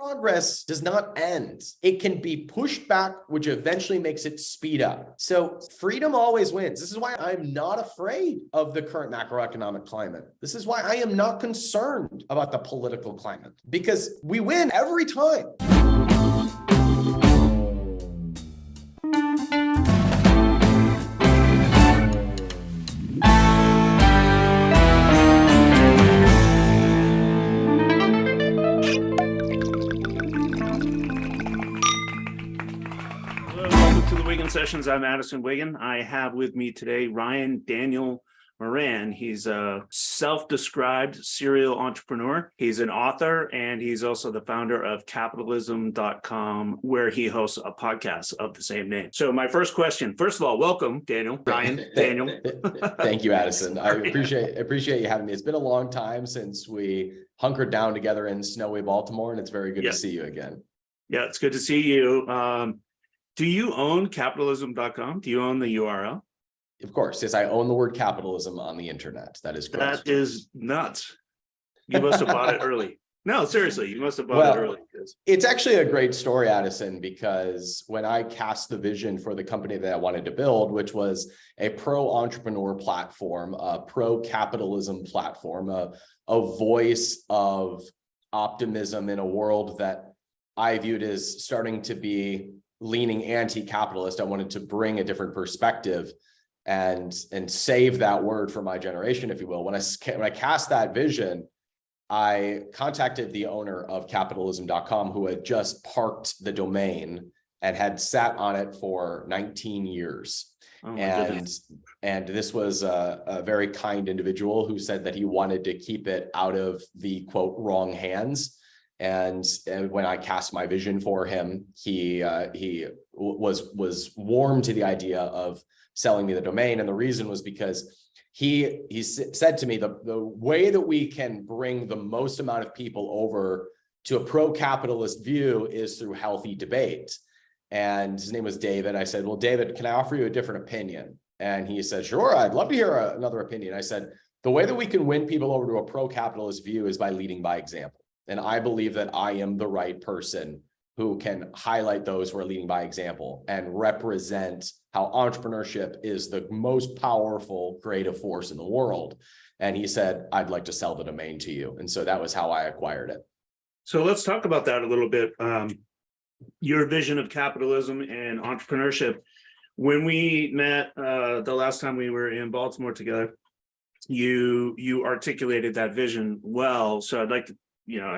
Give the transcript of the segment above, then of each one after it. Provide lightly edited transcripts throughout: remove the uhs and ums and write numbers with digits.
progress does not end. It can be pushed back, which eventually makes it speed up. So freedom always wins. This is why I'm not afraid of the current macroeconomic climate. This is why I am not concerned about the political climate, because we win every time. Wiggin Sessions. I'm Addison Wiggin. I have with me today Ryan Daniel Moran. He's a self-described serial entrepreneur. He's an author, and he's also the founder of capitalism.com, where he hosts a podcast of the same name. So my first question, first of all, welcome, Daniel. Ryan, Daniel. Thank you, Addison. I appreciate you having me. It's been a long time since we hunkered down together in snowy Baltimore, and it's very good to see you again. Yeah, it's good to see you. Do you own capitalism.com? Do you own the URL? Of course. Yes, I own the word capitalism on the internet. That is correct. That is nuts. You must have bought it early. No, seriously, you must have bought it early. It's actually a great story, Addison, because when I cast the vision for the company that I wanted to build, which was a pro-entrepreneur platform, a pro-capitalism platform, a voice of optimism in a world that I viewed as starting to be leaning anti-capitalist, I wanted to bring a different perspective and save that word for my generation, if you will. When I cast that vision, I contacted the owner of capitalism.com, who had just parked the domain and had sat on it for 19 years. Oh, and this was a very kind individual who said that he wanted to keep it out of the quote wrong hands. And when I cast my vision for him, he was warm to the idea of selling me the domain. And the reason was because he said to me, the way that we can bring the most amount of people over to a pro-capitalist view is through healthy debate. And his name was David. I said, well, David, can I offer you a different opinion? And he said, sure, I'd love to hear another opinion. I said, the way that we can win people over to a pro-capitalist view is by leading by example. And I believe that I am the right person who can highlight those who are leading by example and represent how entrepreneurship is the most powerful creative force in the world. And he said, I'd like to sell the domain to you. And so that was how I acquired it. So let's talk about that a little bit. Your vision of capitalism and entrepreneurship. When we met the last time we were in Baltimore together, you articulated that vision well. So I'd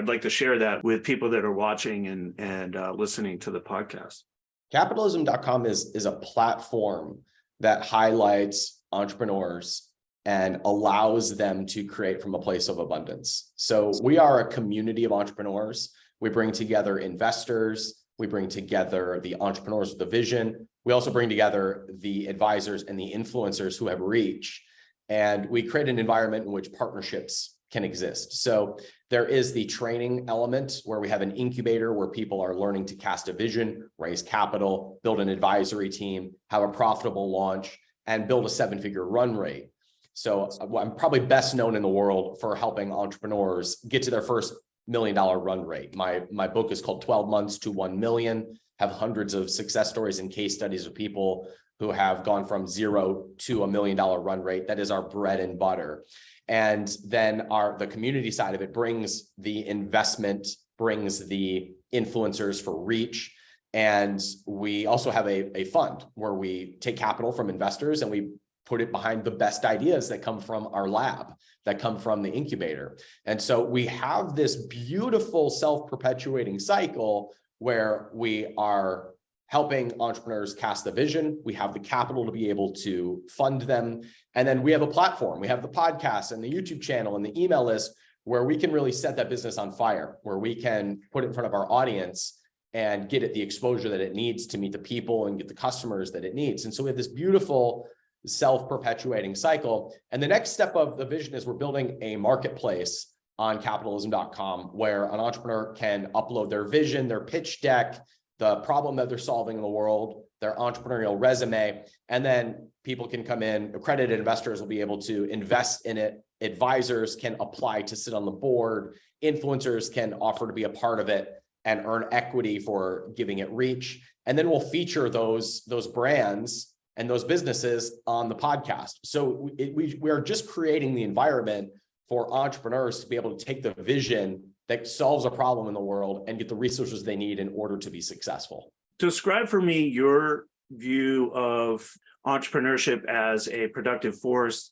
like to share that with people that are watching and listening to the podcast. Capitalism.com is a platform that highlights entrepreneurs and allows them to create from a place of abundance. So we are a community of entrepreneurs. We bring together investors. We bring together the entrepreneurs with a vision. We also bring together the advisors and the influencers who have reach. And we create an environment in which partnerships can exist. So there is the training element where we have an incubator where people are learning to cast a vision, raise capital, build an advisory team, have a profitable launch, and build a 7-figure run rate. So I'm probably best known in the world for helping entrepreneurs get to their first $1 million run rate. My book is called 12 Months to 1 Million, have hundreds of success stories and case studies of people who have gone from 0 to $1 million run rate. That is our bread and butter. And then the community side of it brings the investment, brings the influencers for reach. And we also have a fund where we take capital from investors and we put it behind the best ideas that come from our lab, that come from the incubator. And so we have this beautiful self-perpetuating cycle where we are helping entrepreneurs cast the vision. We have the capital to be able to fund them. And then we have a platform. We have the podcast and the YouTube channel and the email list where we can really set that business on fire, where we can put it in front of our audience and get it the exposure that it needs to meet the people and get the customers that it needs. And so we have this beautiful self-perpetuating cycle. And the next step of the vision is we're building a marketplace on capitalism.com where an entrepreneur can upload their vision, their pitch deck, the problem that they're solving in the world, their entrepreneurial resume, and then people can come in, accredited investors will be able to invest in it, advisors can apply to sit on the board, influencers can offer to be a part of it, and earn equity for giving it reach. And then we'll feature those brands and those businesses on the podcast. So we are just creating the environment for entrepreneurs to be able to take the vision that solves a problem in the world and get the resources they need in order to be successful. Describe for me your view of entrepreneurship as a productive force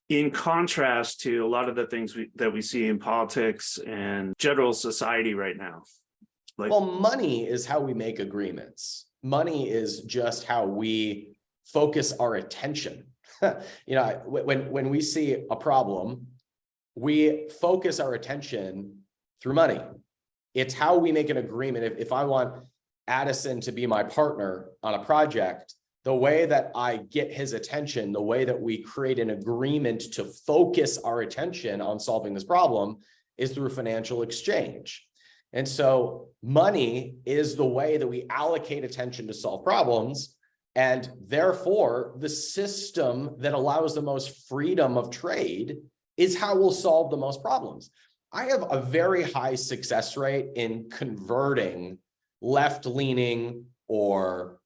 in contrast to a lot of the things that we see in politics and general society right now. Well, money is how we make agreements. Money is just how we focus our attention. When we see a problem, we focus our attention through money. It's how we make an agreement. If I want Addison to be my partner on a project, the way that I get his attention, the way that we create an agreement to focus our attention on solving this problem is through financial exchange. And so money is the way that we allocate attention to solve problems. And therefore, the system that allows the most freedom of trade is how we'll solve the most problems. I have a very high success rate in converting left-leaning or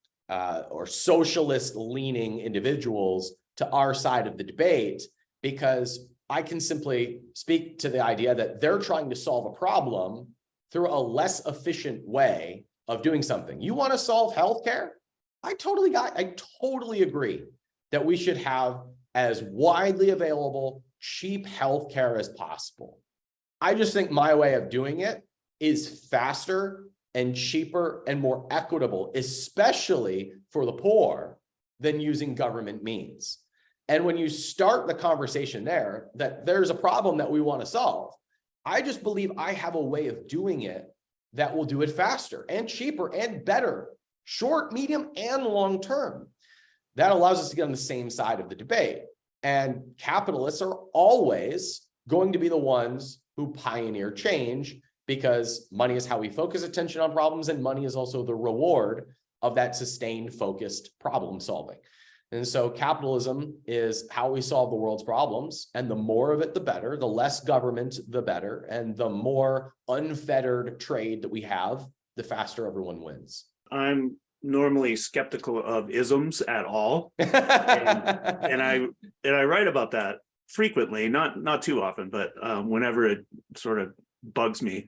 socialist-leaning individuals to our side of the debate, because I can simply speak to the idea that they're trying to solve a problem through a less efficient way of doing something. You want to solve healthcare? I totally agree that we should have as widely available, cheap healthcare as possible. I just think my way of doing it is faster and cheaper and more equitable, especially for the poor, than using government means. And when you start the conversation there, that there's a problem that we want to solve, I just believe I have a way of doing it that will do it faster and cheaper and better, short, medium, and long term. That allows us to get on the same side of the debate. And capitalists are always going to be the ones who pioneer change, because money is how we focus attention on problems, and money is also the reward of that sustained, focused problem solving. And so capitalism is how we solve the world's problems, and the more of it, the better. The less government, the better. And the more unfettered trade that we have, the faster everyone wins. I'm normally skeptical of isms at all. and I write about that frequently, not too often, but whenever it sort of bugs me.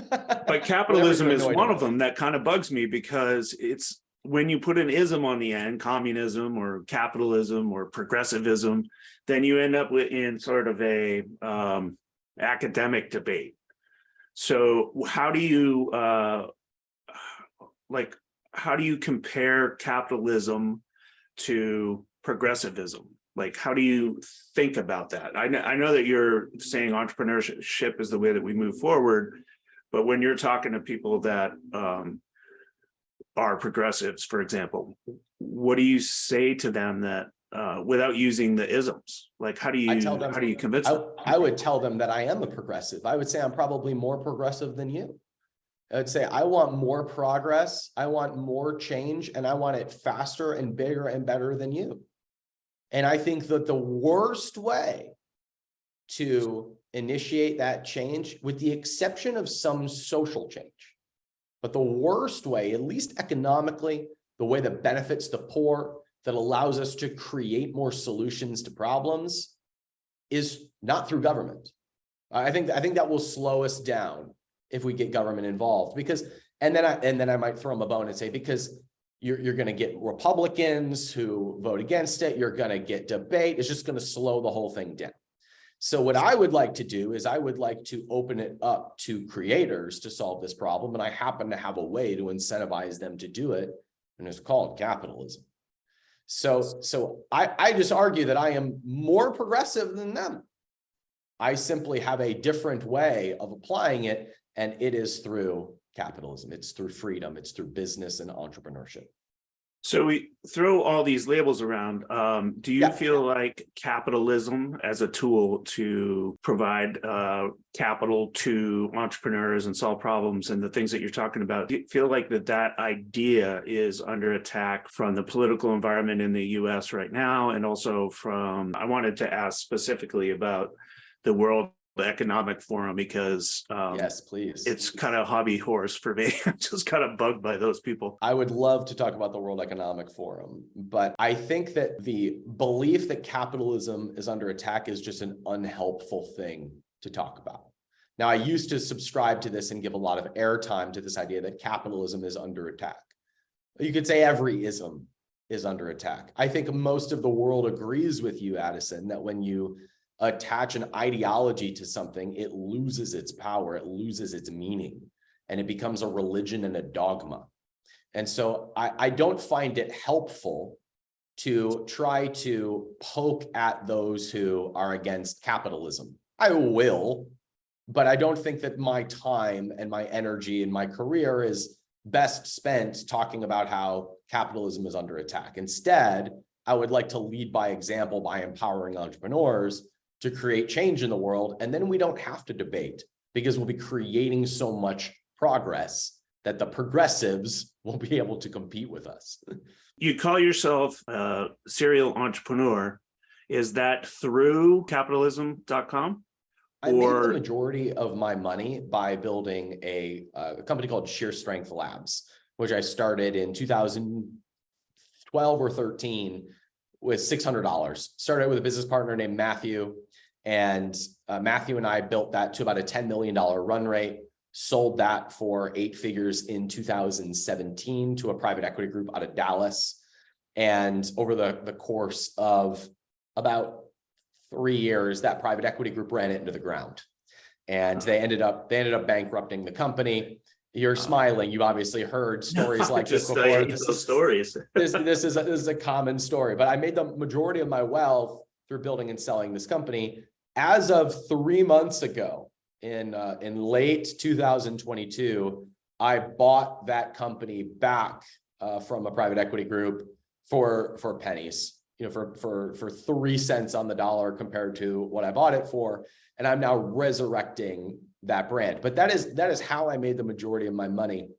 But capitalism is one of them that kind of bugs me, because it's when you put an ism on the end, communism or capitalism or progressivism, then you end up in sort of a academic debate. So how do you how do you compare capitalism to progressivism? Like, how do you think about that? I know that you're saying entrepreneurship is the way that we move forward, but when you're talking to people that are progressives, for example, what do you say to them that without using the isms? Like, how do you convince them? I would tell them that I am a progressive. I would say I'm probably more progressive than you. I would say I want more progress, I want more change, and I want it faster and bigger and better than you. And I think that the worst way to initiate that change, with the exception of some social change, but the worst way, at least economically, the way that benefits the poor, that allows us to create more solutions to problems, is not through government. I think that will slow us down if we get government involved, because, and then I might throw them a bone and say, because you're going to get Republicans who vote against it, you're going to get debate, it's just going to slow the whole thing down. So what I would like to do is I would like to open it up to creators to solve this problem, and I happen to have a way to incentivize them to do it, and it's called capitalism. So I just argue that I am more progressive than them. I simply have a different way of applying it, and it is through capitalism. It's through freedom. It's through business and entrepreneurship. So we throw all these labels around. Do you feel like capitalism as a tool to provide capital to entrepreneurs and solve problems and the things that you're talking about, do you feel like that idea is under attack from the political environment in the U.S. right now? And also from, I wanted to ask specifically about the world Economic Forum because Yes, please. it's kind of a hobby horse for me. I'm just kind of bugged by those people. I would love to talk about the World Economic Forum, but I think that the belief that capitalism is under attack is just an unhelpful thing to talk about. Now, I used to subscribe to this and give a lot of airtime to this idea that capitalism is under attack. You could say every ism is under attack. I think most of the world agrees with you, Addison, that when you attach an ideology to something, it loses its power, it loses its meaning, and it becomes a religion and a dogma. And so I don't find it helpful to try to poke at those who are against capitalism. I will, but I don't think that my time and my energy and my career is best spent talking about how capitalism is under attack. Instead, I would like to lead by example by empowering entrepreneurs to create change in the world. And then we don't have to debate because we'll be creating so much progress that the progressives will be able to compete with us. You call yourself a serial entrepreneur. Is that through capitalism.com? I made the majority of my money by building a company called Sheer Strength Labs, which I started in 2012 or 13 with $600. Started with a business partner named Matthew, and Matthew and I built that to about a $10 million run rate, sold that for 8 figures in 2017 to a private equity group out of Dallas. And over the course of about 3 years, that private equity group ran it into the ground, and they ended up bankrupting the company. You're smiling. You've obviously heard stories like this before. This is a common story, but I made the majority of my wealth through building and selling this company. As of 3 months ago, in late 2022, I bought that company back from a private equity group for pennies. For 3 cents on the dollar compared to what I bought it for. And I'm now resurrecting that brand. But that is how I made the majority of my money.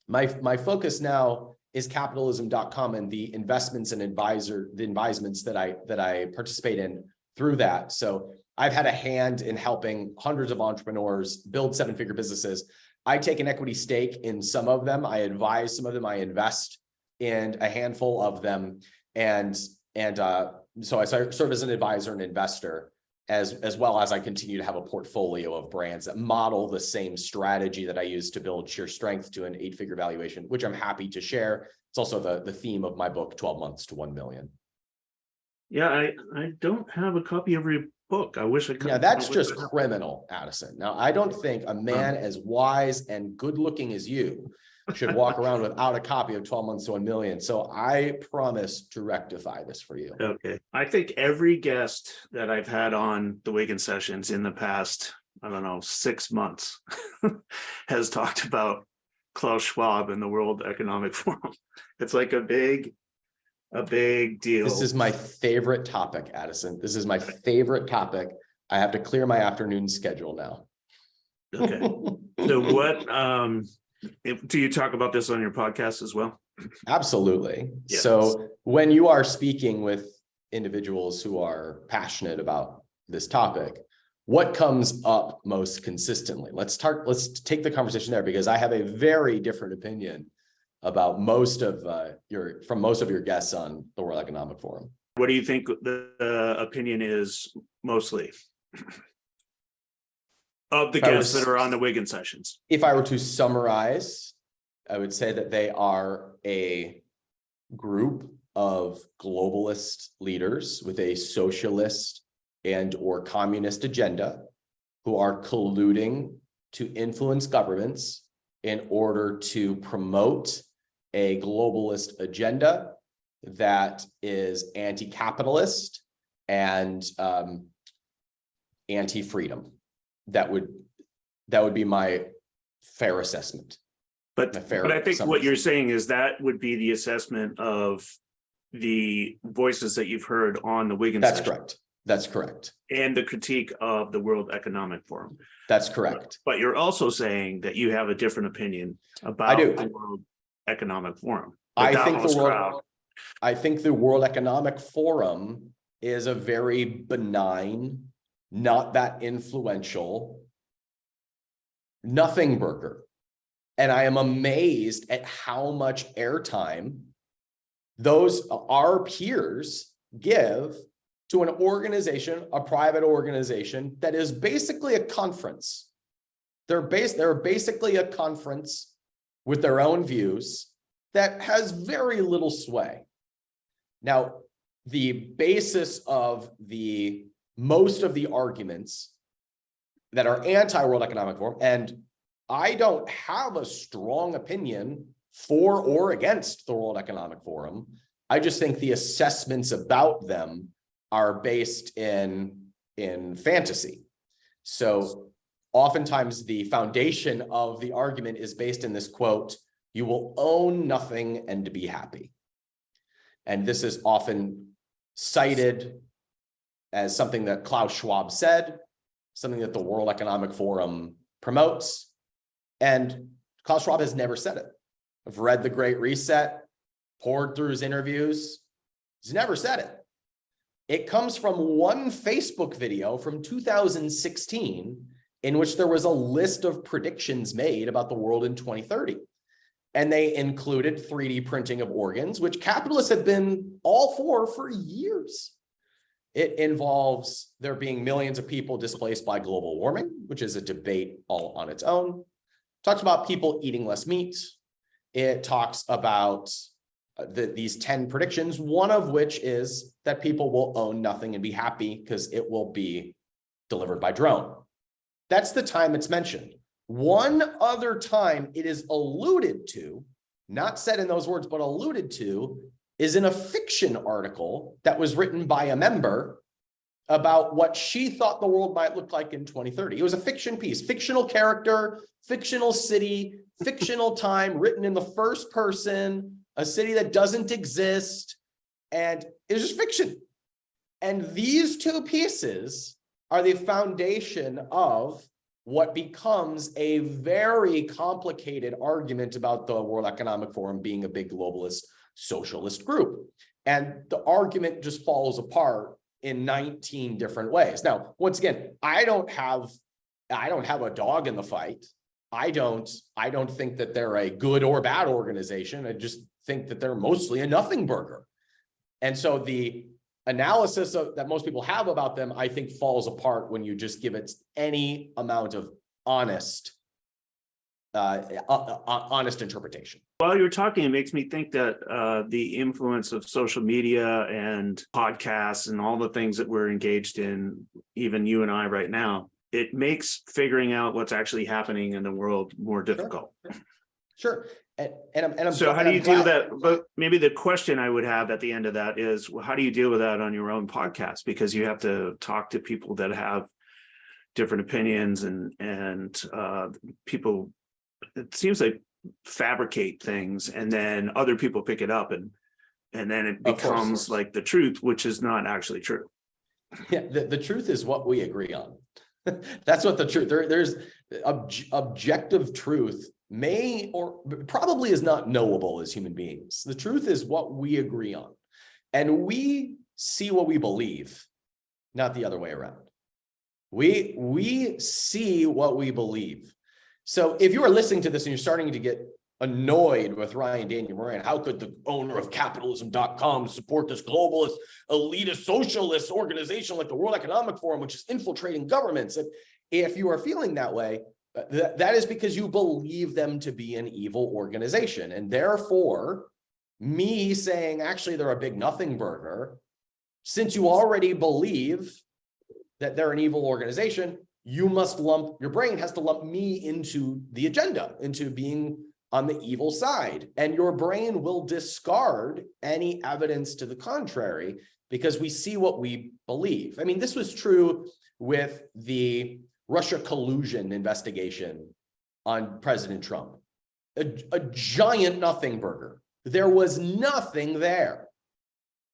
My focus now is capitalism.com and the investments and advisements that I participate in through that. So I've had a hand in helping hundreds of entrepreneurs build 7-figure businesses. I take an equity stake in some of them. I advise some of them. I invest in a handful of them. So I serve as an advisor and investor, as well as I continue to have a portfolio of brands that model the same strategy that I use to build Sheer Strength to an 8-figure valuation, which I'm happy to share. It's also the theme of my book, 12 Months to 1 Million. Yeah, I don't have a copy of your book. I wish I could. Yeah, that's just criminal, Addison. Now, I don't think a man as wise and good looking as you should walk around without a copy of 12 Months to 1 Million. So I promise to rectify this for you. Okay. I think every guest that I've had on the Wiggin Sessions in the past, 6 months has talked about Klaus Schwab and the World Economic Forum. It's like a big deal. This is my favorite topic, Addison. This is my favorite topic. I have to clear my afternoon schedule now. Okay. So what, do you talk about this on your podcast as well? Absolutely. Yes. So when you are speaking with individuals who are passionate about this topic, what comes up most consistently? Let's take the conversation there, because I have a very different opinion about most of your guests on the World Economic Forum. What do you think the opinion is mostly of the guests that are on the Wiggin Sessions? If I were to summarize, I would say that they are a group of globalist leaders with a socialist and or communist agenda who are colluding to influence governments in order to promote a globalist agenda that is anti-capitalist and anti-freedom. That would be my fair assessment. But I think what you're saying is that would be the assessment of the voices that you've heard on the Wiggin Sessions. That's correct. That's correct. And the critique of the World Economic Forum. That's correct. But you're also saying that you have a different opinion about the World Economic Forum. I think the World Economic Forum is a very benign not that influential nothing burger. And I am amazed at how much airtime our peers give to an organization, a private organization that is basically a conference. They're basically a conference with their own views that has very little sway. Now, the basis of most of the arguments that are anti-World Economic Forum, and I don't have a strong opinion for or against the World Economic Forum. I just think the assessments about them are based in fantasy. So oftentimes the foundation of the argument is based in this quote, "You will own nothing and be happy." And this is often cited as something that Klaus Schwab said, something that the World Economic Forum promotes. And Klaus Schwab has never said it. I've read The Great Reset, poured through his interviews. He's never said it. It comes from one Facebook video from 2016 in which there was a list of predictions made about the world in 2030. And they included 3D printing of organs, which capitalists have been all for years. It involves there being millions of people displaced by global warming, which is a debate all on its own. Talks about people eating less meat. It talks about these 10 predictions, one of which is that people will own nothing and be happy because it will be delivered by drone. That's the time it's mentioned. One other time it is alluded to, not said in those words, but alluded to, is in a fiction article that was written by a member about what she thought the world might look like in 2030. It was a fiction piece, fictional character, fictional city, fictional time, written in the first person, a city that doesn't exist, and it was just fiction. And these two pieces are the foundation of what becomes a very complicated argument about the World Economic Forum being a big globalist socialist group. And the argument just falls apart in 19 different ways. Now, once again, I don't have a dog in the fight. I don't think that they're a good or bad organization. I just think that they're mostly a nothing burger. And so the analysis that most people have about them, I think, falls apart when you just give it any amount of honest interpretation. While you're talking, it makes me think that the influence of social media and podcasts and all the things that we're engaged in, even you and I right now, it makes figuring out what's actually happening in the world more difficult. Sure. And I'm so how do you deal with that? But maybe the question I would have at the end of that is, well, how do you deal with that on your own podcast? Because you have to talk to people that have different opinions and people, it seems like, fabricate things and then other people pick it up and then it becomes like the truth, which is not actually true. Yeah, the truth is what we agree on. That's what the truth, there's objective truth may or probably is not knowable as human beings. The truth is what we agree on. And we see what we believe, not the other way around. We see what we believe. So if you are listening to this and you're starting to get annoyed with Ryan Daniel Moran, how could the owner of capitalism.com support this globalist, elitist, socialist organization like the World Economic Forum, which is infiltrating governments? And if you are feeling that way, that is because you believe them to be an evil organization. And therefore, me saying, actually, they're a big nothing burger, since you already believe that they're an evil organization, your brain has to lump me into the agenda, into being on the evil side. And your brain will discard any evidence to the contrary because we see what we believe. I mean, this was true with the Russia collusion investigation on President Trump. A giant nothing burger. There was nothing there.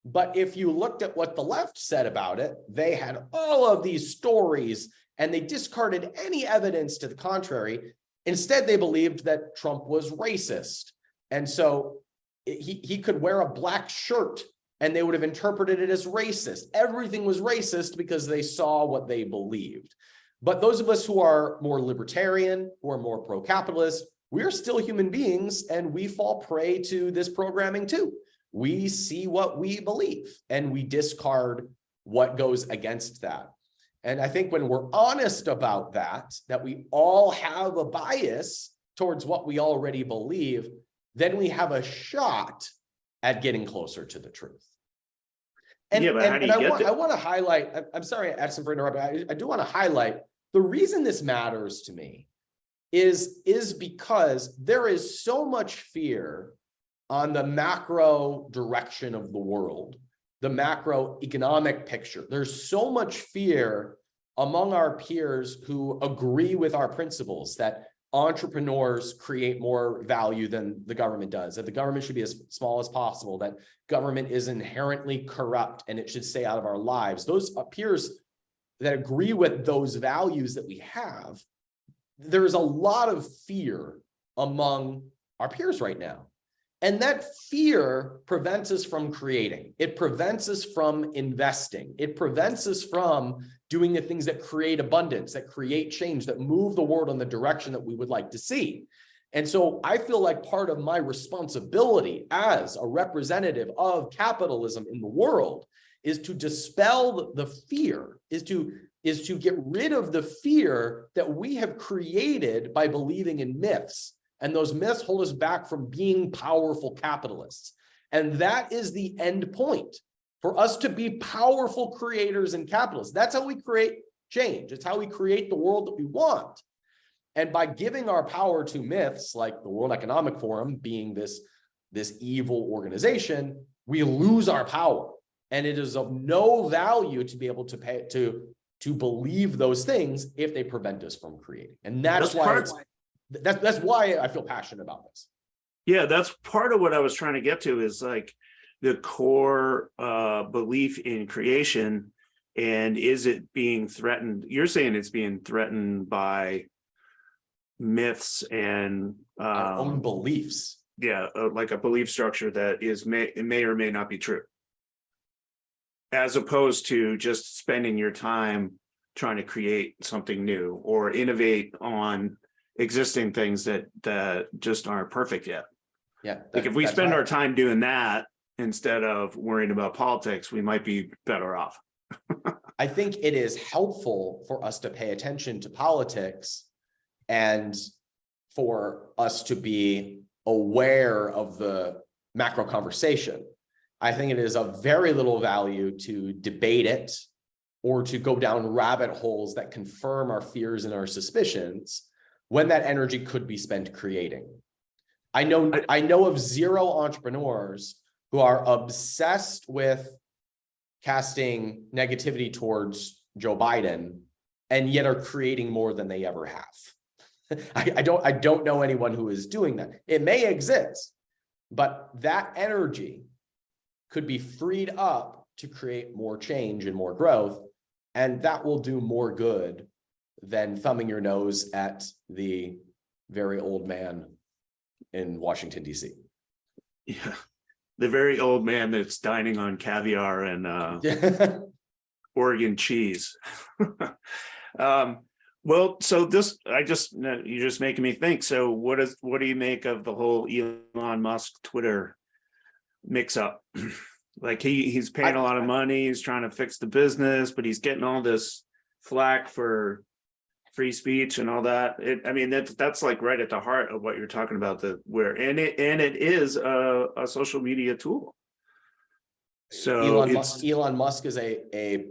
But if you looked at what the left said about it, they had all of these stories and they discarded any evidence to the contrary. Instead, they believed that Trump was racist. And so he could wear a black shirt and they would have interpreted it as racist. Everything was racist because they saw what they believed. But those of us who are more libertarian, who are more pro-capitalist, we're still human beings, and we fall prey to this programming too. We see what we believe, and we discard what goes against that. And I think when we're honest about that we all have a bias towards what we already believe, then we have a shot at getting closer to the truth. And, yeah, but how do you get there? I want to highlight, I'm sorry, Addison, for interrupting. I do want to highlight the reason this matters to me is because there is so much fear on the macro direction of the world, the macroeconomic picture. There's so much fear among our peers who agree with our principles that entrepreneurs create more value than the government does, that the government should be as small as possible, that government is inherently corrupt and it should stay out of our lives. Those peers that agree with those values that we have, there's a lot of fear among our peers right now. And that fear prevents us from creating. It prevents us from investing. It prevents us from doing the things that create abundance, that create change, that move the world in the direction that we would like to see. And so I feel like part of my responsibility as a representative of capitalism in the world is to dispel the fear, is to get rid of the fear that we have created by believing in myths. And those myths hold us back from being powerful capitalists. And that is the end point, for us to be powerful creators and capitalists. That's how we create change. It's how we create the world that we want. And by giving our power to myths like the World Economic Forum being this evil organization, we lose our power. And it is of no value to be able to pay to believe those things if they prevent us from creating. And that's why I feel passionate about this. Yeah, that's part of what I was trying to get to, is like the core belief in creation. And is it being threatened? You're saying it's being threatened by myths and our own beliefs. Yeah, like a belief structure that may or may not be true, as opposed to just spending your time trying to create something new or innovate on existing things that just aren't perfect yet. Yeah. Like if we spend our time doing that instead of worrying about politics, we might be better off. I think it is helpful for us to pay attention to politics and for us to be aware of the macro conversation. I think it is of very little value to debate it or to go down rabbit holes that confirm our fears and our suspicions when that energy could be spent creating. I know of zero entrepreneurs who are obsessed with casting negativity towards Joe Biden and yet are creating more than they ever have. I don't know anyone who is doing that. It may exist, but that energy could be freed up to create more change and more growth, and that will do more good than thumbing your nose at the very old man in Washington, D.C. Yeah, the very old man that's dining on caviar and Oregon cheese. Well, so you're just making me think. So what do you make of the whole Elon Musk Twitter mix up? Like he's paying a lot of money, he's trying to fix the business, but he's getting all this flack for free speech and all that. That's like right at the heart of what you're talking about, and it is a social media tool. So Elon Musk is a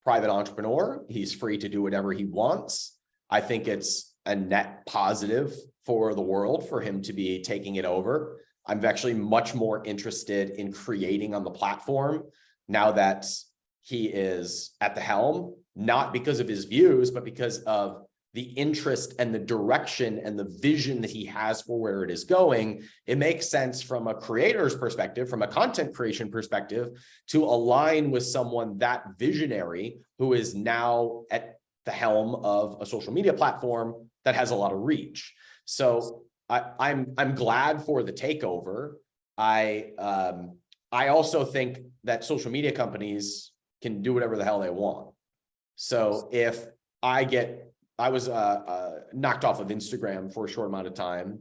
private entrepreneur. He's free to do whatever he wants. I think it's a net positive for the world for him to be taking it over. I'm actually much more interested in creating on the platform now that he is at the helm, not because of his views, but because of the interest and the direction and the vision that he has for where it is going. It makes sense from a creator's perspective, from a content creation perspective, to align with someone that visionary who is now at the helm of a social media platform that has a lot of reach. So I'm glad for the takeover. I I also think that social media companies can do whatever the hell they want. So if I was knocked off of Instagram for a short amount of time.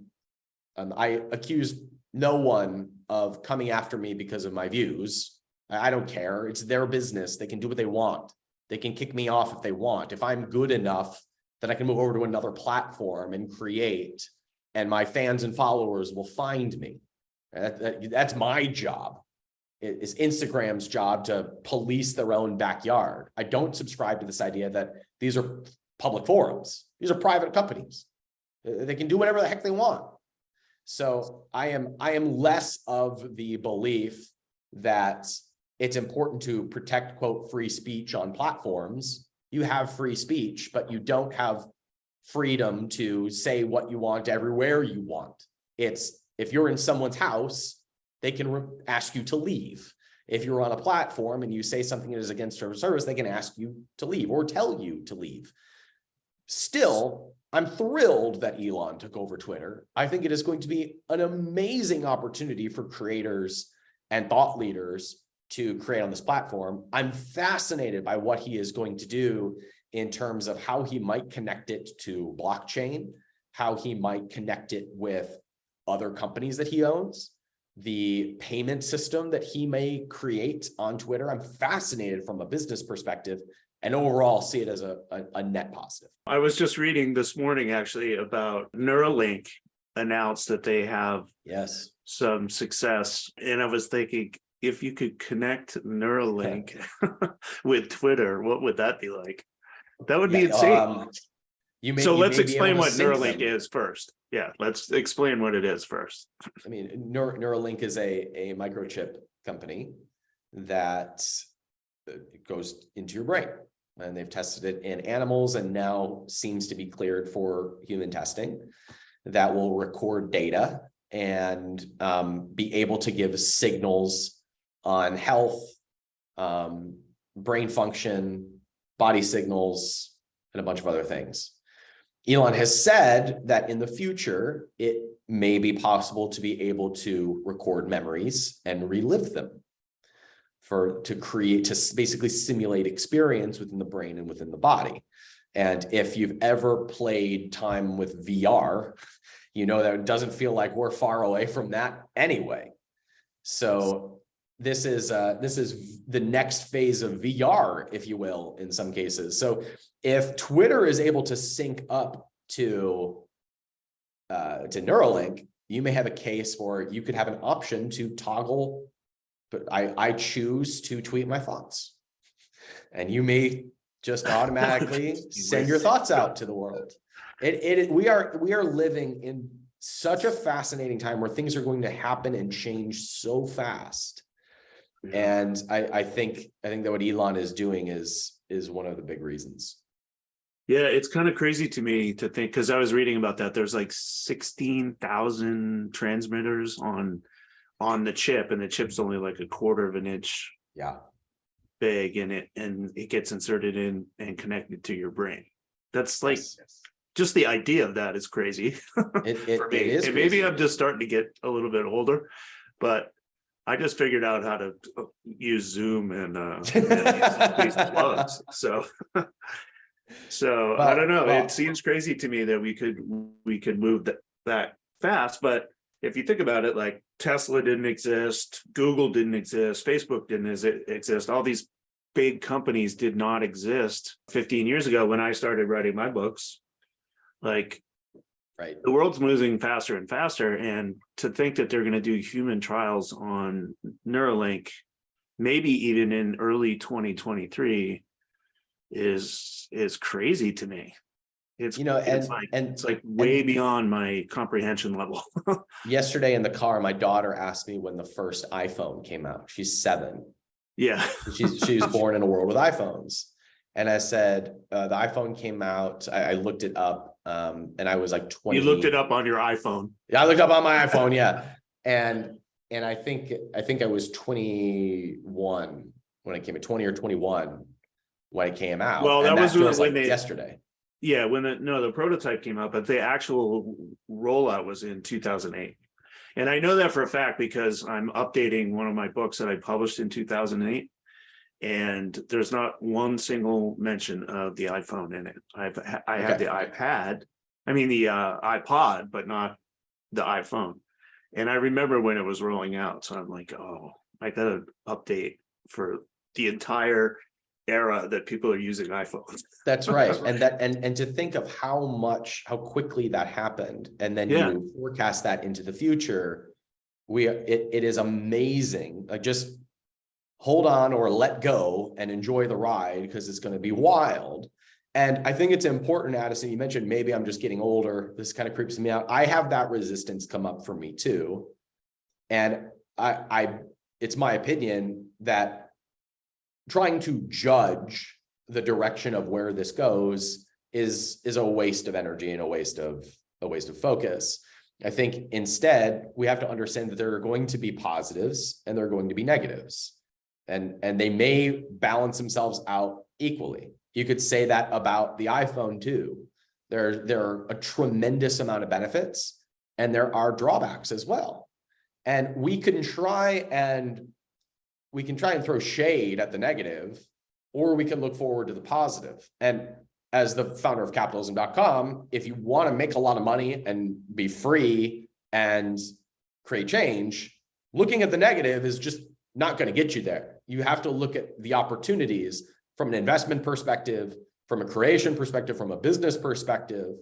I accused no one of coming after me because of my views. I don't care. It's their business. They can do what they want. They can kick me off if they want. If I'm good enough, then I can move over to another platform and create, and my fans and followers will find me. That's my job. It's Instagram's job to police their own backyard. I don't subscribe to this idea that these are public forums. These are private companies. They can do whatever the heck they want. So I am less of the belief that it's important to protect, quote, free speech on platforms. You have free speech, but you don't have freedom to say what you want everywhere you want. It's if you're in someone's house, they can ask you to leave. If you're on a platform and you say something that is against terms of service, they can ask you to leave or tell you to leave. Still, I'm thrilled that Elon took over Twitter. I think it is going to be an amazing opportunity for creators and thought leaders to create on this platform. I'm fascinated by what he is going to do in terms of how he might connect it to blockchain, how he might connect it with other companies that he owns, the payment system that he may create on Twitter. I'm fascinated from a business perspective, and overall see it as a net positive. I was just reading this morning actually about Neuralink announced that they have some success. And I was thinking, if you could connect Neuralink with Twitter, what would that be like? That would be insane. Let's explain what Neuralink is first. Yeah, let's explain what it is first. I mean, Neuralink is a microchip company that goes into your brain. And they've tested it in animals and now seems to be cleared for human testing that will record data and be able to give signals on health, brain function, body signals, and a bunch of other things. Elon has said that in the future, it may be possible to be able to record memories and relive them to basically simulate experience within the brain and within the body. And if you've ever played time with VR, you know that it doesn't feel like we're far away from that anyway. So this is the next phase of VR, if you will, in some cases. So if Twitter is able to sync up to Neuralink, you may have a case for you could have an option to toggle. But I choose to tweet my thoughts, and you may just automatically send your thoughts out to the world. We are living in such a fascinating time where things are going to happen and change so fast. And I think that what Elon is doing is one of the big reasons. Yeah, it's kind of crazy to me to think, because I was reading about that. There's like 16,000 transmitters on the chip, and the chip's only like a quarter of an inch big, and it gets inserted in and connected to your brain. That's like just the idea of that is crazy. For me. It is and maybe I'm just starting to get a little bit older, but I just figured out how to use Zoom and use these plugs. So I don't know. It seems crazy to me that we could move that fast, but if you think about it, like Tesla didn't exist, Google didn't exist, Facebook didn't exist. All these big companies did not exist 15 years ago when I started writing my books. Like, the world's moving faster and faster. And to think that they're going to do human trials on Neuralink, maybe even in early 2023, is crazy to me. It's like way beyond my comprehension level. Yesterday in the car, my daughter asked me when the first iPhone came out. She's 7. Yeah. She was born in a world with iPhones. And I said, the iPhone came out. I looked it up and I was like 20. You looked it up on your iPhone. Yeah, I looked up on my iPhone. Yeah. And I think I was 21 when it came out, 20 or 21 when it came out. Well, that was when yesterday. Yeah, when the prototype came out, but the actual rollout was in 2008. And I know that for a fact because I'm updating one of my books that I published in 2008. And there's not one single mention of the iPhone in it. I have the iPad, the iPod, but not the iPhone. And I remember when it was rolling out. So I'm like, oh, I got to update for the entire era that people are using iPhones. That's right. And to think of how quickly that happened, and then you forecast that into the future, it is amazing. Like, just hold on or let go and enjoy the ride, because it's going to be wild. And I think it's important, Addison, you mentioned maybe I'm just getting older. This kind of creeps me out. I have that resistance come up for me too. And it's my opinion that trying to judge the direction of where this goes is a waste of energy and a waste of focus. I think instead we have to understand that there are going to be positives and there are going to be negatives. And they may balance themselves out equally. You could say that about the iPhone too. There are a tremendous amount of benefits, and there are drawbacks as well. And we can try and throw shade at the negative, or we can look forward to the positive. And as the founder of capitalism.com, if you want to make a lot of money and be free and create change, looking at the negative is just not going to get you there. You have to look at the opportunities from an investment perspective, from a creation perspective, from a business perspective,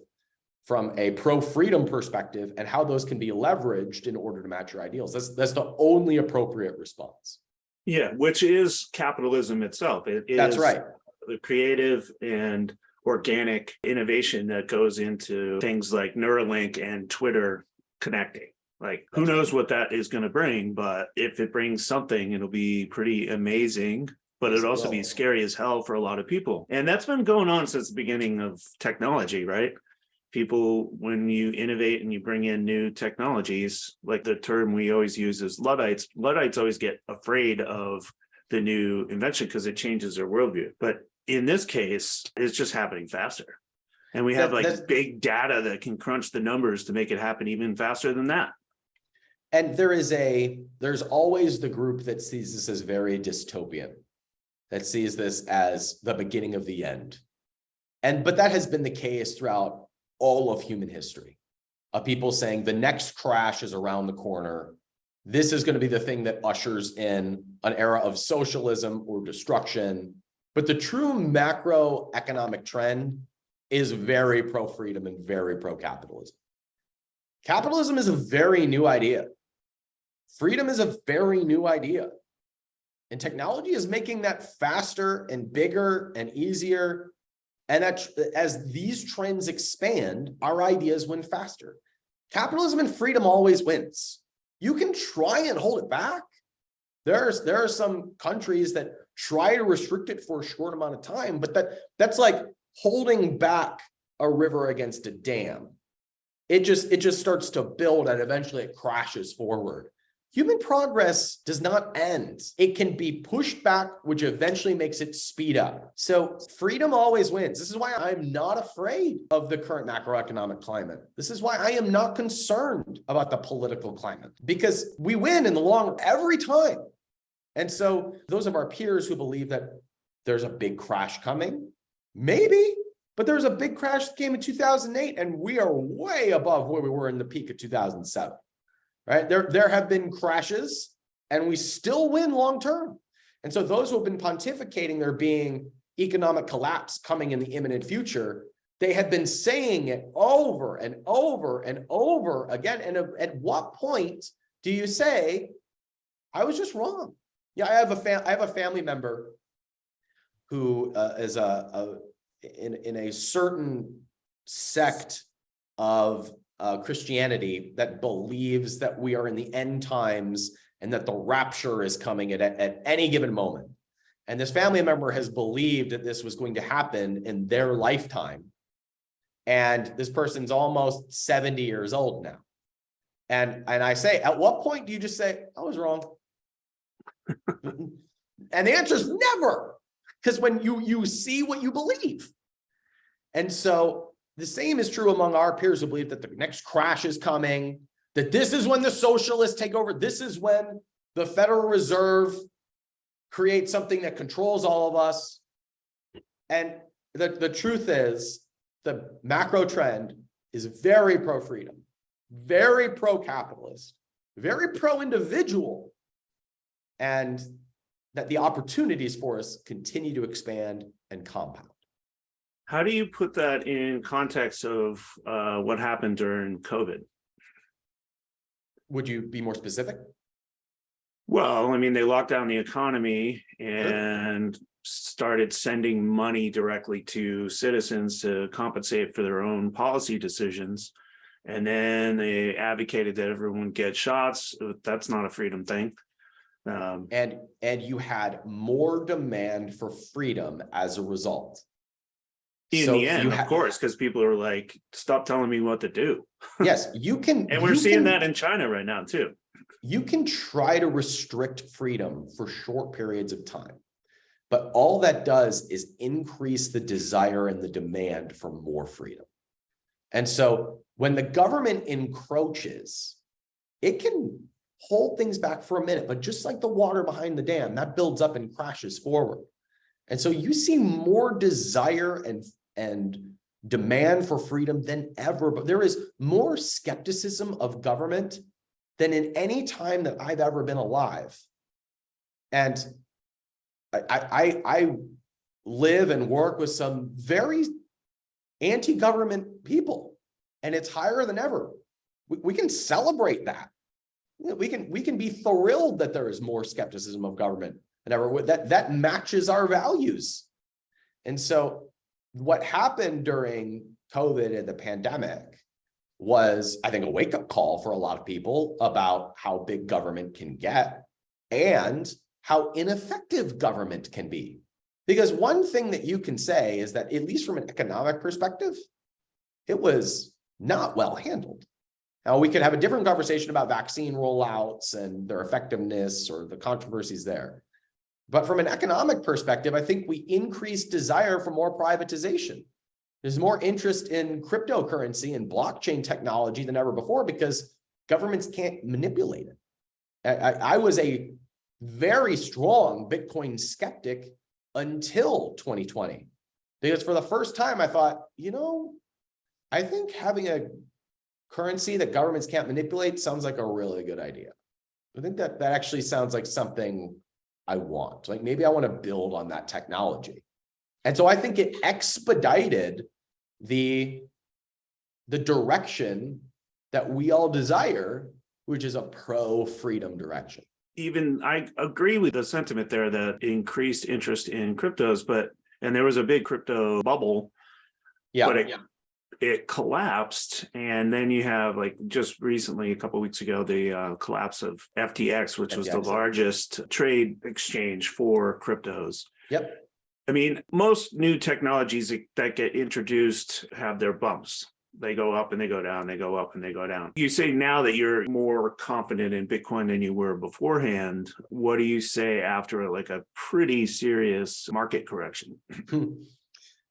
from a pro-freedom perspective, and how those can be leveraged in order to match your ideals. That's the only appropriate response. Yeah, which is capitalism itself. That's right. The creative and organic innovation that goes into things like Neuralink and Twitter connecting. Like, who knows what that is going to bring, but if it brings something, it'll be pretty amazing, but it'll also be scary as hell for a lot of people. And that's been going on since the beginning of technology, right? People, when you innovate and you bring in new technologies, like the term we always use is Luddites always get afraid of the new invention because it changes their worldview. But in this case, it's just happening faster. And we have big data that can crunch the numbers to make it happen even faster than that. And there's always the group that sees this as very dystopian, that sees this as the beginning of the end. But that has been the case throughout all of human history, of people saying the next crash is around the corner. This is going to be the thing that ushers in an era of socialism or destruction. But the true macroeconomic trend is very pro-freedom and very pro-capitalism. Capitalism is a very new idea. Freedom is a very new idea. And technology is making that faster and bigger and easier. And as these trends expand, our ideas win faster. Capitalism and freedom always wins. You can try and hold it back. There are some countries that try to restrict it for a short amount of time, but that's like holding back a river against a dam. It just starts to build and eventually it crashes forward. Human progress does not end. It can be pushed back, which eventually makes it speed up. So freedom always wins. This is why I'm not afraid of the current macroeconomic climate. This is why I am not concerned about the political climate, because we win in the long run every time. And so those of our peers who believe that there's a big crash coming, maybe, but there was a big crash that came in 2008, and we are way above where we were in the peak of 2007. Right? There have been crashes and we still win long term. And so those who have been pontificating there being economic collapse coming in the imminent future, they have been saying it over and over and over again. And at what point do you say, I was just wrong? Yeah, I have a family member who is in a certain sect of Christianity that believes that we are in the end times and that the rapture is coming at any given moment. And this family member has believed that this was going to happen in their lifetime. And this person's almost 70 years old now. And I say, at what point do you just say, I was wrong? And the answer is never, because when you see what you believe. And so the same is true among our peers who believe that the next crash is coming, that this is when the socialists take over. This is when the Federal Reserve creates something that controls all of us. And the truth is, the macro trend is very pro-freedom, very pro-capitalist, very pro-individual, and that the opportunities for us continue to expand and compound. How do you put that in context of what happened during COVID? Would you be more specific? Well, I mean, they locked down the economy and started sending money directly to citizens to compensate for their own policy decisions. And then they advocated that everyone get shots. That's not a freedom thing. And you had more demand for freedom as a result. In the end, of course, because people are like, stop telling me what to do. Yes, you can. And we're seeing that in China right now, too. You can try to restrict freedom for short periods of time, but all that does is increase the desire and the demand for more freedom. And so when the government encroaches, it can hold things back for a minute, but just like the water behind the dam, that builds up and crashes forward. And so you see more desire and demand for freedom than ever, but there is more skepticism of government than in any time that I've ever been alive. And I live and work with some very anti-government people, and it's higher than ever. We can celebrate that. We can be thrilled that there is more skepticism of government than ever. That matches our values. And so what happened during COVID and the pandemic was, I think, a wake-up call for a lot of people about how big government can get and how ineffective government can be. Because one thing that you can say is that, at least from an economic perspective, it was not well handled. Now, we could have a different conversation about vaccine rollouts and their effectiveness or the controversies there. But from an economic perspective, I think we increased desire for more privatization. There's more interest in cryptocurrency and blockchain technology than ever before because governments can't manipulate it. I was a very strong Bitcoin skeptic until 2020, because for the first time I thought, I think having a currency that governments can't manipulate sounds like a really good idea. I think that actually sounds like something I want. Like, maybe I want to build on that technology. And so I think it expedited the direction that we all desire, which is a pro-freedom direction. Even I agree with the sentiment there that increased interest in cryptos, and there was a big crypto bubble, but it collapsed. And then you have, like, just recently, a couple of weeks ago, the collapse of FTX, which was the largest trade exchange for cryptos. Yep. I mean, most new technologies that get introduced have their bumps. They go up and they go down, they go up and they go down. You say now that you're more confident in Bitcoin than you were beforehand. What do you say after like a pretty serious market correction?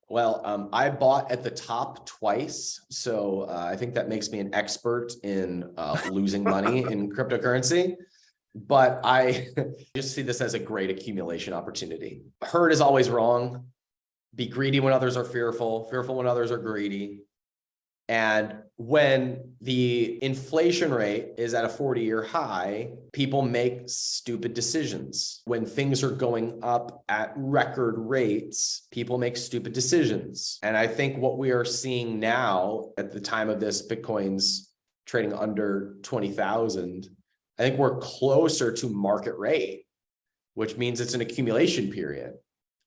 Well, I bought at the top twice. So I think that makes me an expert in losing money in cryptocurrency. But I just see this as a great accumulation opportunity. Herd is always wrong. Be greedy when others are fearful, fearful when others are greedy. And when the inflation rate is at a 40-year high, people make stupid decisions. When things are going up at record rates, people make stupid decisions. And I think what we are seeing now at the time of this, Bitcoin's trading under 20,000. I think we're closer to market rate, which means it's an accumulation period.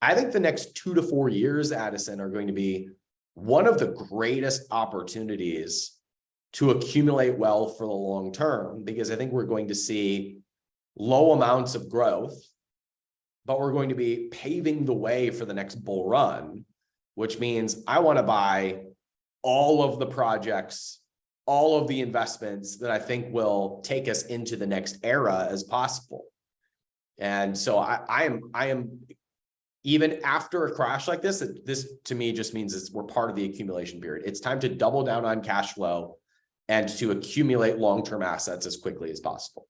I think the next 2 to 4 years, Addison, are going to be one of the greatest opportunities to accumulate wealth for the long term, because I think we're going to see low amounts of growth, but we're going to be paving the way for the next bull run, which means I want to buy all of the projects, all of the investments that I think will take us into the next era as possible. And so I am even after a crash like this to me just means we're part of the accumulation period. It's time to double down on cash flow and to accumulate long-term assets as quickly as possible.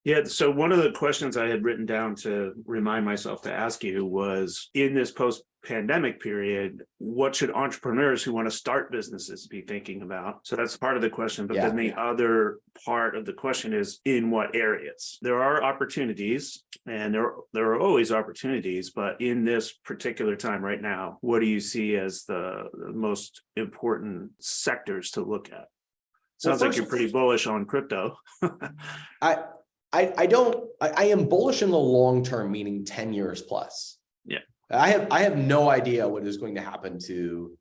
Yeah, so one of the questions I had written down to remind myself to ask you was, in this post-pandemic period, what should entrepreneurs who want to start businesses be thinking about? So that's part of the question. But then the other part of the question is, in what areas? There are opportunities, and there are always opportunities, but in this particular time right now, what do you see as the most important sectors to look at? Sounds like you're pretty bullish on crypto. I am bullish in the long term, meaning 10 years plus. Yeah. I have no idea what is going to happen to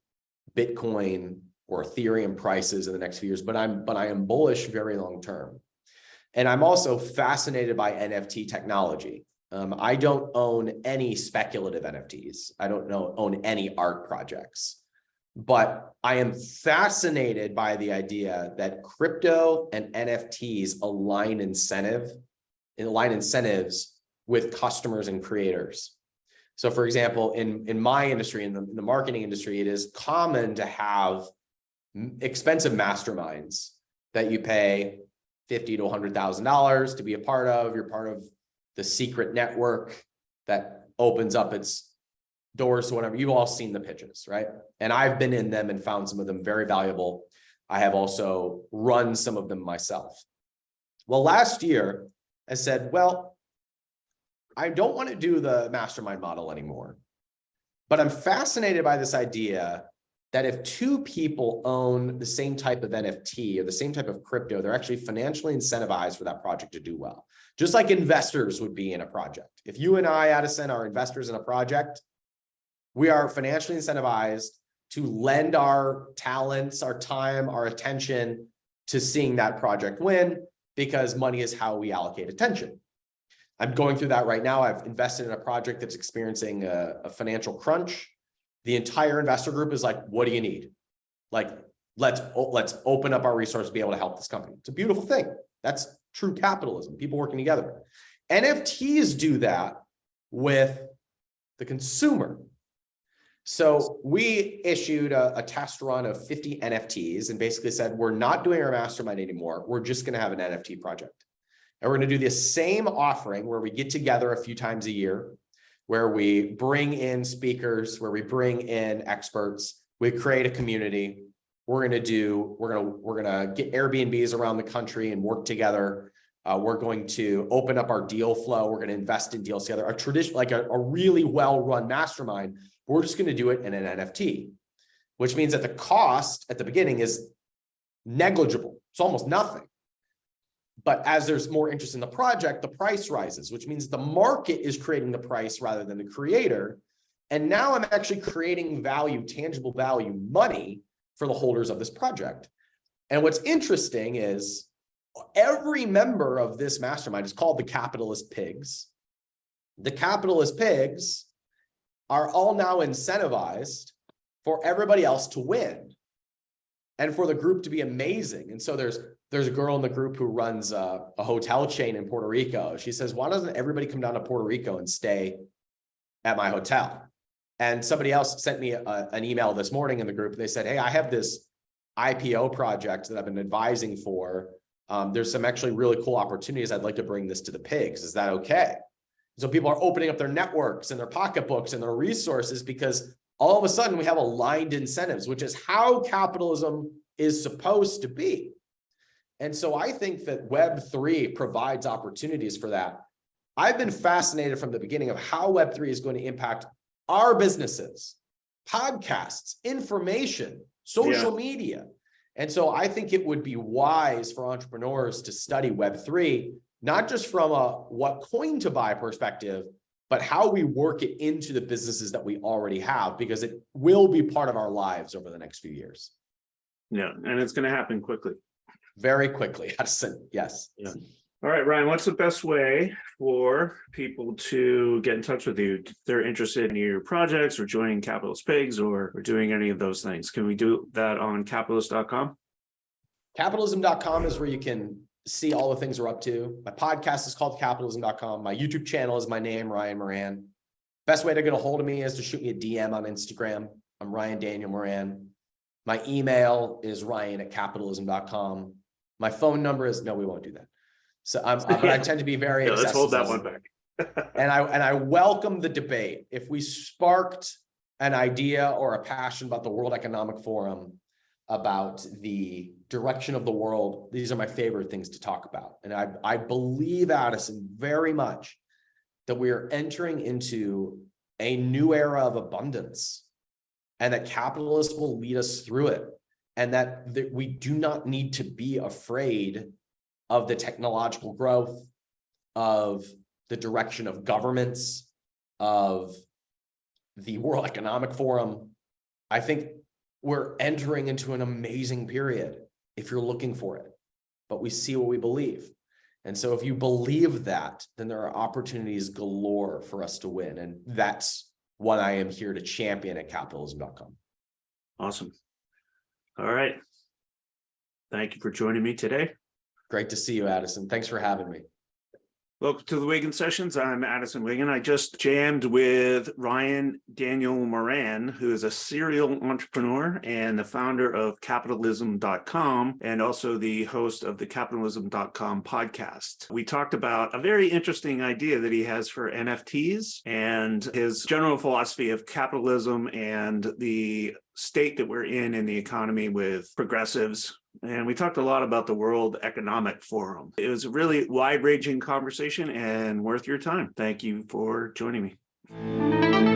Bitcoin or Ethereum prices in the next few years, but I am bullish very long term. And I'm also fascinated by NFT technology. I don't own any speculative NFTs. I don't own any art projects. But I am fascinated by the idea that crypto and NFTs align incentives with customers and creators. So for example, in my industry, in the marketing industry, it is common to have expensive masterminds that you pay $50,000 to $100,000 to be a part of. You're part of the secret network that opens up its doors to whatever. You've all seen the pitches, right? And I've been in them and found some of them very valuable. I have also run some of them myself. Well, last year I said, well, I don't want to do the mastermind model anymore, but I'm fascinated by this idea that if two people own the same type of NFT or the same type of crypto, they're actually financially incentivized for that project to do well. Just like investors would be in a project. If you and I, Addison, are investors in a project, we are financially incentivized to lend our talents, our time, our attention to seeing that project win, because money is how we allocate attention. I'm going through that right now. I've invested in a project that's experiencing a financial crunch. The entire investor group is like, what do you need? Like, let's open up our resources to be able to help this company. It's a beautiful thing. That's true capitalism, people working together. NFTs do that with the consumer. So we issued a test run of 50 NFTs and basically said, we're not doing our mastermind anymore. We're just going to have an NFT project. And we're going to do the same offering where we get together a few times a year, where we bring in speakers, where we bring in experts, we create a community. We're going to get Airbnbs around the country and work together. We're going to open up our deal flow. We're going to invest in deals together. A tradition, like a really well-run mastermind. We're just going to do it in an NFT, which means that the cost at the beginning is negligible. It's almost nothing. But as there's more interest in the project, the price rises, which means the market is creating the price rather than the creator. And now I'm actually creating value, tangible value, money for the holders of this project. And what's interesting is every member of this mastermind is called the capitalist pigs. The capitalist pigs are all now incentivized for everybody else to win and for the group to be amazing. And so there's a girl in the group who runs a hotel chain in Puerto Rico. She says, why doesn't everybody come down to Puerto Rico and stay at my hotel? And somebody else sent me an email this morning in the group. They said, hey, I have this IPO project that I've been advising for. There's some actually really cool opportunities. I'd like to bring this to the pigs. Is that okay? So people are opening up their networks and their pocketbooks and their resources because all of a sudden we have aligned incentives, which is how capitalism is supposed to be. And so I think that Web3 provides opportunities for that. I've been fascinated from the beginning of how Web3 is going to impact our businesses, podcasts, information, social media. And so I think it would be wise for entrepreneurs to study Web3, not just from a what coin to buy perspective, but how we work it into the businesses that we already have, because it will be part of our lives over the next few years. Yeah, and it's going to happen quickly. Very quickly, Addison. Yes. Yeah. All right, Ryan, what's the best way for people to get in touch with you if they're interested in your projects or joining Capitalist Pigs or doing any of those things? Can we do that on capitalist.com? Capitalism.com is where you can see all the things we're up to. My podcast is called capitalism.com. My YouTube channel is my name, Ryan Moran. Best way to get a hold of me is to shoot me a DM on Instagram. I'm Ryan Daniel Moran. My email is ryan@capitalism.com. My phone number is, no, we won't do that. So I tend to be very let's hold that accessible. one back. And I welcome the debate. If we sparked an idea or a passion about the World Economic Forum, about the direction of the world, these are my favorite things to talk about. And I believe, Addison, very much that we are entering into a new era of abundance, and that capitalists will lead us through it, and that we do not need to be afraid of the technological growth, of the direction of governments, of the World Economic Forum. I think we're entering into an amazing period if you're looking for it, but we see what we believe. And so if you believe that, then there are opportunities galore for us to win. And that's what I am here to champion at capitalism.com. Awesome. All right. Thank you for joining me today. Great to see you, Addison. Thanks for having me. Welcome to the Wiggin Sessions. I'm Addison Wiggin. I just jammed with Ryan Daniel Moran, who is a serial entrepreneur and the founder of capitalism.com, and also the host of the capitalism.com podcast. We talked about a very interesting idea that he has for NFTs and his general philosophy of capitalism and the state that we're in the economy with progressives. And we talked a lot about the World Economic Forum. It was a really wide-ranging conversation and worth your time. Thank you for joining me.